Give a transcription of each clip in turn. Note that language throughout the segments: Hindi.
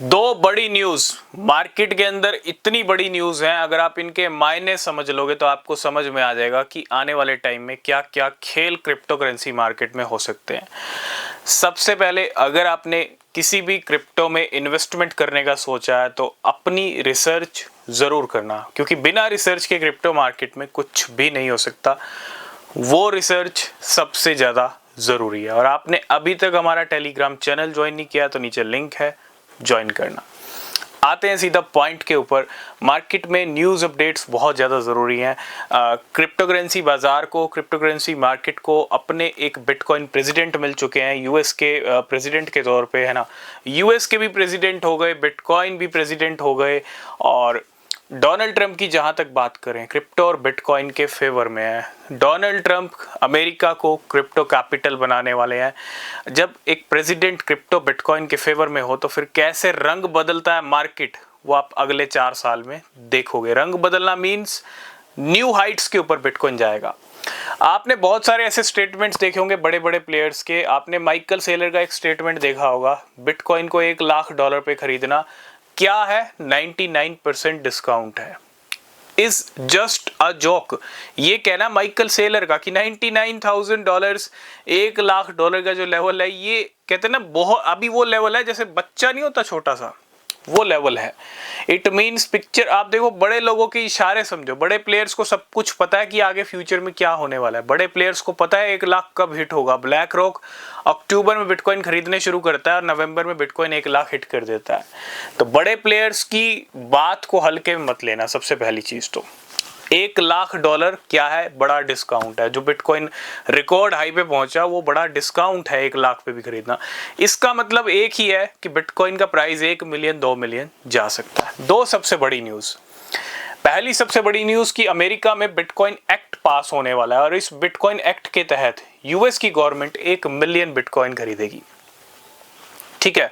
दो बड़ी न्यूज मार्केट के अंदर, इतनी बड़ी न्यूज है, अगर आप इनके मायने समझ लोगे तो आपको समझ में आ जाएगा कि आने वाले टाइम में क्या क्या खेल क्रिप्टो करेंसी मार्केट में हो सकते हैं। सबसे पहले, अगर आपने किसी भी क्रिप्टो में इन्वेस्टमेंट करने का सोचा है तो अपनी रिसर्च जरूर करना, क्योंकि बिना रिसर्च के क्रिप्टो मार्केट में कुछ भी नहीं हो सकता। वो रिसर्च सबसे ज़्यादा ज़रूरी है। और आपने अभी तक हमारा टेलीग्राम चैनल ज्वाइन नहीं किया तो नीचे लिंक है, ज्वाइन करना। आते हैं सीधा पॉइंट के ऊपर। मार्केट में न्यूज़ अपडेट्स बहुत ज़्यादा ज़रूरी हैं। क्रिप्टो करेंसी बाज़ार को, क्रिप्टो करेंसी मार्केट को अपने एक बिटकॉइन प्रेसिडेंट मिल चुके हैं, यूएस के प्रेसिडेंट के तौर पे, है ना। यूएस के भी प्रेसिडेंट हो गए, बिटकॉइन भी प्रेसिडेंट हो गए। और डोनाल्ड ट्रंप की जहां तक बात करें, क्रिप्टो और बिटकॉइन के फेवर में है। डोनाल्ड ट्रंप अमेरिका को क्रिप्टो कैपिटल बनाने वाले हैं। जब एक प्रेसिडेंट क्रिप्टो बिटकॉइन के फेवर में हो तो फिर कैसे रंग बदलता है मार्केट, वो आप अगले 4 साल में देखोगे। रंग बदलना मीन्स न्यू हाइट्स के ऊपर बिटकॉइन जाएगा। आपने बहुत सारे ऐसे स्टेटमेंट्स देखे होंगे बड़े बड़े प्लेयर्स के। आपने माइकल सेलर का एक स्टेटमेंट देखा होगा, बिटकॉइन को $1,00,000 पे खरीदना क्या है, 99% डिस्काउंट है। Is just a joke. ये कहना माइकल सेलर का कि $99,000, $1,00,000 का जो लेवल है, ये कहते हैं ना, बहुत अभी वो लेवल है जैसे बच्चा नहीं होता छोटा सा, वो लेवल है। इट मीन्स पिक्चर आप देखो, बड़े लोगों के इशारे समझो। बड़े प्लेयर्स को सब कुछ पता है कि आगे फ्यूचर में क्या होने वाला है। बड़े प्लेयर्स को पता है 1,00,000 कब हिट होगा। ब्लैक रॉक अक्टूबर में बिटकॉइन खरीदने शुरू करता है और नवंबर में बिटकॉइन 1,00,000 हिट कर देता है। तो बड़े प्लेयर्स की बात को हल्के में मत लेना। सबसे पहली चीज तो $1,00,000 क्या है, बड़ा डिस्काउंट है। जो बिटकॉइन रिकॉर्ड हाई पे पहुंचा वो बड़ा डिस्काउंट है, 1,00,000 पे भी खरीदना। इसका मतलब एक ही है कि बिटकॉइन का प्राइस 1 मिलियन 2 मिलियन जा सकता है। दो सबसे बड़ी न्यूज। पहली सबसे बड़ी न्यूज कि अमेरिका में बिटकॉइन एक्ट पास होने वाला है और इस बिटकॉइन एक्ट के तहत यूएस की गवर्नमेंट 1 मिलियन बिटकॉइन खरीदेगी। ठीक है,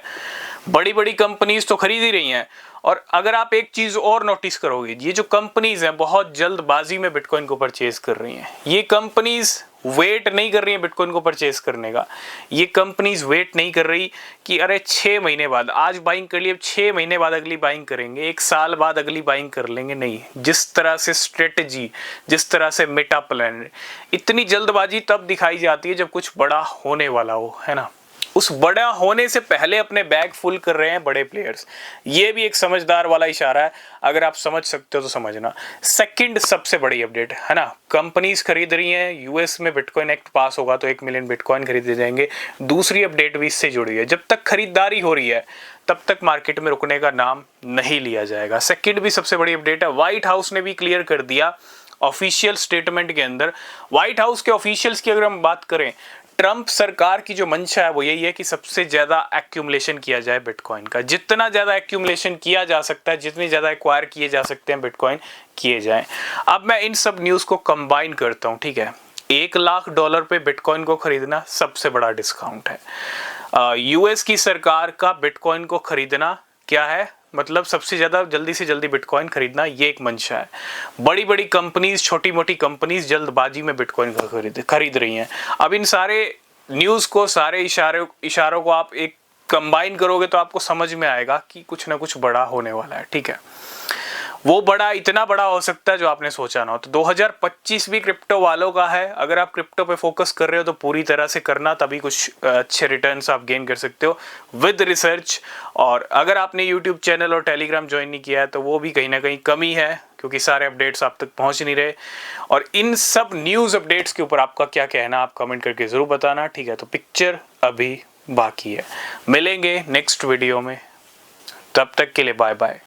बड़ी बड़ी कंपनीज तो खरीद ही रही हैं। और अगर आप एक चीज और नोटिस करोगे, ये जो कंपनीज हैं बहुत जल्दबाजी में बिटकॉइन को परचेज कर रही हैं। ये कंपनीज वेट नहीं कर रही हैं बिटकॉइन को परचेज करने का। ये कंपनीज वेट नहीं कर रही कि अरे 6 महीने बाद आज बाइंग कर लिए, 6 महीने बाद अगली बाइंग करेंगे, 1 साल बाद अगली बाइंग कर लेंगे। नहीं, जिस तरह से स्ट्रेटजी, जिस तरह से मेटा प्लान, इतनी जल्दबाजी तब दिखाई जाती है जब कुछ बड़ा होने वाला हो, है ना। उस बड़ा होने से पहले अपने बैग फुल कर रहे हैं बड़े प्लेयर्स। ये भी एक समझदार वाला इशारा है। अगर आप समझ सकते हो तो समझना। सेकंड सबसे बड़ी अपडेट, है ना, कंपनीज खरीद रही हैं। यूएस में बिटकॉइन एक्ट पास होगा तो 1 मिलियन बिटकॉइन खरीदे जाएंगे। दूसरी अपडेट भी इससे जुड़ी है। जब तक खरीदारी हो रही है तब तक मार्केट में रुकने का नाम नहीं लिया जाएगा। सेकंड भी सबसे बड़ी अपडेट है। व्हाइट हाउस ने भी क्लियर कर दिया ऑफिशियल स्टेटमेंट के अंदर। व्हाइट हाउस के ऑफिशियल्स की अगर हम बात करें, ट्रंप सरकार की जो मंशा है वो यही है कि सबसे ज्यादा एक्यूमुलेशन किया जाए बिटकॉइन का। जितना ज्यादा एक्यूमुलेशन किया जा सकता है, जितनी ज्यादा एक्वायर किए जा सकते हैं बिटकॉइन, किए जाएं। अब मैं इन सब न्यूज को कंबाइन करता हूं। ठीक है, $1,00,000 पे बिटकॉइन को खरीदना सबसे बड़ा डिस्काउंट है। यूएस की सरकार का बिटकॉइन को खरीदना क्या है, मतलब सबसे ज्यादा जल्दी से जल्दी बिटकॉइन खरीदना, ये एक मंशा है। बड़ी बड़ी कंपनीज, छोटी मोटी कंपनीज जल्दबाजी में बिटकॉइन खरीद रही हैं। अब इन सारे न्यूज को, सारे इशारों को आप एक कंबाइन करोगे तो आपको समझ में आएगा कि कुछ ना कुछ बड़ा होने वाला है। ठीक है, वो बड़ा इतना बड़ा हो सकता है जो आपने सोचा ना हो। तो 2025 भी क्रिप्टो वालों का है। अगर आप क्रिप्टो पे फोकस कर रहे हो तो पूरी तरह से करना, तभी कुछ अच्छे रिटर्न्स आप गेन कर सकते हो विद रिसर्च। और अगर आपने यूट्यूब चैनल और टेलीग्राम ज्वाइन नहीं किया है तो वो भी कहीं ना कहीं कमी है, क्योंकि सारे अपडेट्स आप तक पहुंच नहीं रहे। और इन सब न्यूज़ अपडेट्स के ऊपर आपका क्या कहना, आप कमेंट करके ज़रूर बताना। ठीक है, तो पिक्चर अभी बाकी है। मिलेंगे नेक्स्ट वीडियो में, तब तक के लिए बाय बाय।